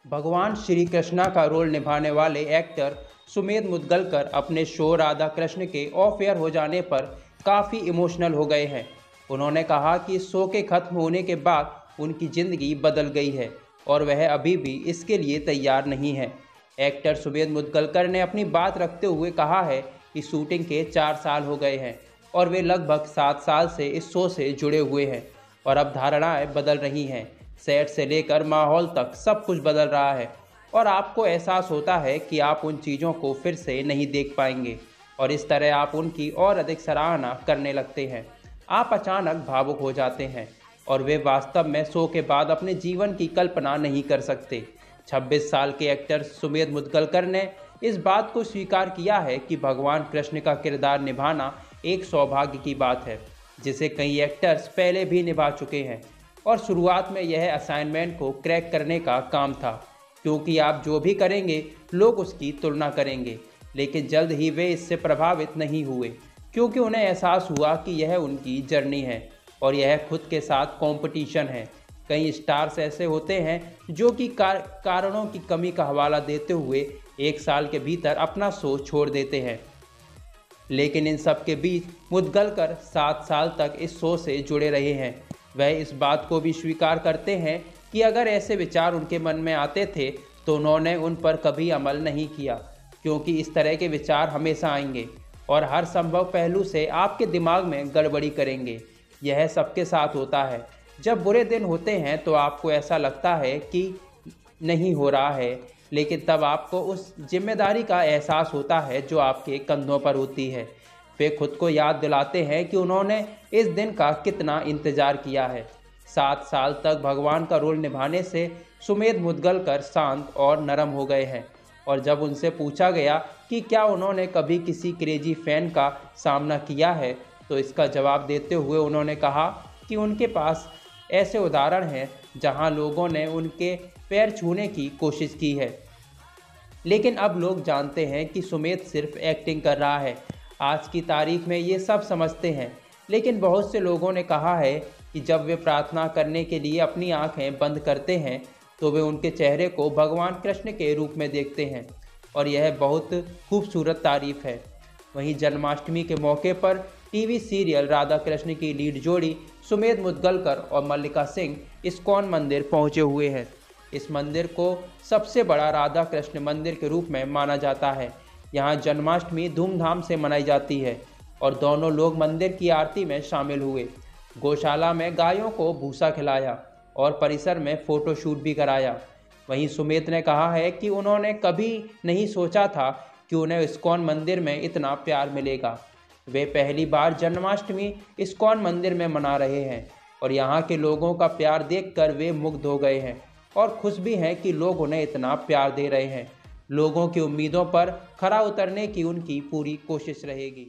भगवान श्री कृष्णा का रोल निभाने वाले एक्टर सुमेध मुदगलकर अपने शो राधा कृष्ण के ऑफ एयर हो जाने पर काफ़ी इमोशनल हो गए हैं। उन्होंने कहा कि इस शो के खत्म होने के बाद उनकी ज़िंदगी बदल गई है और वह अभी भी इसके लिए तैयार नहीं है। एक्टर सुमेध मुदगलकर ने अपनी बात रखते हुए कहा है कि शूटिंग के 4 साल हो गए हैं और वे लगभग 7 साल से इस शो से जुड़े हुए हैं और अब धारणाएं बदल रही हैं। सेट से लेकर माहौल तक सब कुछ बदल रहा है और आपको एहसास होता है कि आप उन चीज़ों को फिर से नहीं देख पाएंगे और इस तरह आप उनकी और अधिक सराहना करने लगते हैं। आप अचानक भावुक हो जाते हैं और वे वास्तव में शो के बाद अपने जीवन की कल्पना नहीं कर सकते। 26 साल के एक्टर सुमेध मुदगलकर ने इस बात को स्वीकार किया है कि भगवान कृष्ण का किरदार निभाना एक सौभाग्य की बात है जिसे कई एक्टर्स पहले भी निभा चुके हैं और शुरुआत में यह असाइनमेंट को क्रैक करने का काम था, क्योंकि आप जो भी करेंगे लोग उसकी तुलना करेंगे। लेकिन जल्द ही वे इससे प्रभावित नहीं हुए क्योंकि उन्हें एहसास हुआ कि यह उनकी जर्नी है और यह खुद के साथ कंपटीशन है। कई स्टार्स ऐसे होते हैं जो कि कारणों की कमी का हवाला देते हुए 1 साल के भीतर अपना शो छोड़ देते हैं, लेकिन इन सब के बीच मुदगलकर 7 साल तक इस शो से जुड़े रहे हैं। वह इस बात को भी स्वीकार करते हैं कि अगर ऐसे विचार उनके मन में आते थे तो उन्होंने उन पर कभी अमल नहीं किया, क्योंकि इस तरह के विचार हमेशा आएंगे और हर संभव पहलू से आपके दिमाग में गड़बड़ी करेंगे। यह सबके साथ होता है। जब बुरे दिन होते हैं तो आपको ऐसा लगता है कि नहीं हो रहा है, लेकिन तब आपको उस जिम्मेदारी का एहसास होता है जो आपके कंधों पर होती है। वे खुद को याद दिलाते हैं कि उन्होंने इस दिन का कितना इंतजार किया है। 7 साल तक भगवान का रोल निभाने से सुमेध मुदगलकर शांत और नरम हो गए हैं और जब उनसे पूछा गया कि क्या उन्होंने कभी किसी क्रेजी फैन का सामना किया है तो इसका जवाब देते हुए उन्होंने कहा कि उनके पास ऐसे उदाहरण हैं जहां लोगों ने उनके पैर छूने की कोशिश की है, लेकिन अब लोग जानते हैं कि सुमेध सिर्फ एक्टिंग कर रहा है। आज की तारीख में ये सब समझते हैं, लेकिन बहुत से लोगों ने कहा है कि जब वे प्रार्थना करने के लिए अपनी आंखें बंद करते हैं तो वे उनके चेहरे को भगवान कृष्ण के रूप में देखते हैं और यह बहुत खूबसूरत तारीफ है। वहीं जन्माष्टमी के मौके पर टीवी सीरियल राधा कृष्ण की लीड जोड़ी सुमेध मुदगलकर और मल्लिका सिंह इस्कॉन मंदिर पहुंचे हुए हैं। इस मंदिर को सबसे बड़ा राधा कृष्ण मंदिर के रूप में माना जाता है। यहाँ जन्माष्टमी धूमधाम से मनाई जाती है और दोनों लोग मंदिर की आरती में शामिल हुए। गौशाला में गायों को भूसा खिलाया और परिसर में फ़ोटोशूट भी कराया। वहीं सुमेध ने कहा है कि उन्होंने कभी नहीं सोचा था कि उन्हें इस्कॉन मंदिर में इतना प्यार मिलेगा। वे पहली बार जन्माष्टमी इस्कॉन मंदिर में मना रहे हैं और यहाँ के लोगों का प्यार देखकर वे मुग्ध हो गए हैं और खुश भी हैं कि लोग उन्हें इतना प्यार दे रहे हैं। लोगों की उम्मीदों पर खरा उतरने की उनकी पूरी कोशिश रहेगी।